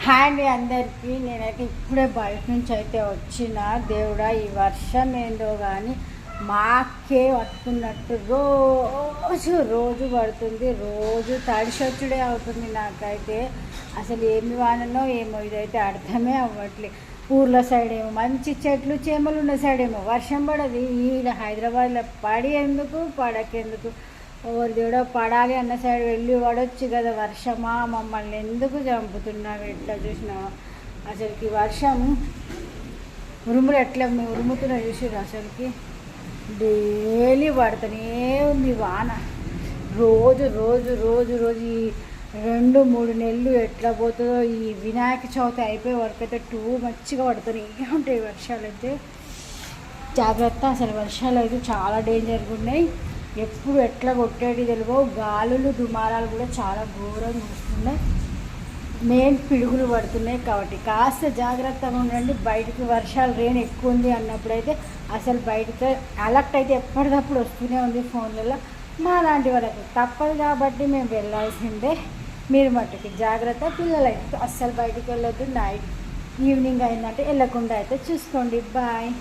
Hi అండి అందరికీ. నేనైతే ఇప్పుడే బయట నుంచి అయితే వచ్చిన. దేవుడా, ఈ వర్షం ఏందో కానీ మాకే పట్టుకున్నట్టు రోజు రోజు పడుతుంది. రోజు తడిసొచ్చుడే అవుతుంది నాకైతే. అసలు ఏమి వాననో ఏమో, ఇదైతే అర్థమే అవ్వట్లేదు. ఊర్ల సైడ్ ఏమో మంచి చెట్లు చేమలు ఉన్న సైడ్ ఏమో వర్షం పడదు. ఈడ హైదరాబాద్లో పడి ఎందుకు పడకెందుకు, ఎవరు దేవుడో పడాలి అన్న సైడ్ వెళ్ళి పడవచ్చు కదా. వర్షమా, మమ్మల్ని ఎందుకు చంపుతున్నావు? ఎట్లా చూసినావా అసలుకి వర్షం ఉరుములు ఎట్లా ఉరుముతున్నా చూసిరు. అసలుకి డైలీ పడుతూనే ఉంది వాన. రోజు రోజు రోజు రోజు ఈ 2-3 నెలలు ఎట్లా పోతుందో. ఈ వినాయక చవితి అయిపోయే వరకు అయితే మంచిగా పడుతూనే ఉంటాయి వర్షాలు అయితే. జాగ్రత్త, అసలు వర్షాలు అయితే చాలా డేంజర్గా ఉన్నాయి. ఎప్పుడు ఎట్లా కొట్టేది తెలియవు. గాలులు దుమారాలు కూడా చాలా ఘోరంగా వస్తున్నాయి. మెయిన్ పిడుగులు పడుతున్నాయి కాబట్టి కాస్త జాగ్రత్తగా ఉండండి. బయటకు వర్షాలు రెయిన్ ఎక్కువ ఉంది అన్నప్పుడైతే అసలు బయటకు అలర్ట్ అయితే ఎప్పటికప్పుడు వస్తూనే ఉంది ఫోన్లలో. మా లాంటి వాళ్ళకి తప్పదు కాబట్టి మేము వెళ్ళాల్సిందే. మీరు మట్టుకి జాగ్రత్త. పిల్లలైతే అస్సలు బయటకు వెళ్ళొద్దు. నైట్ ఈవినింగ్ అయిందంటే వెళ్ళకుండా అయితే చూసుకోండి. బాయ్.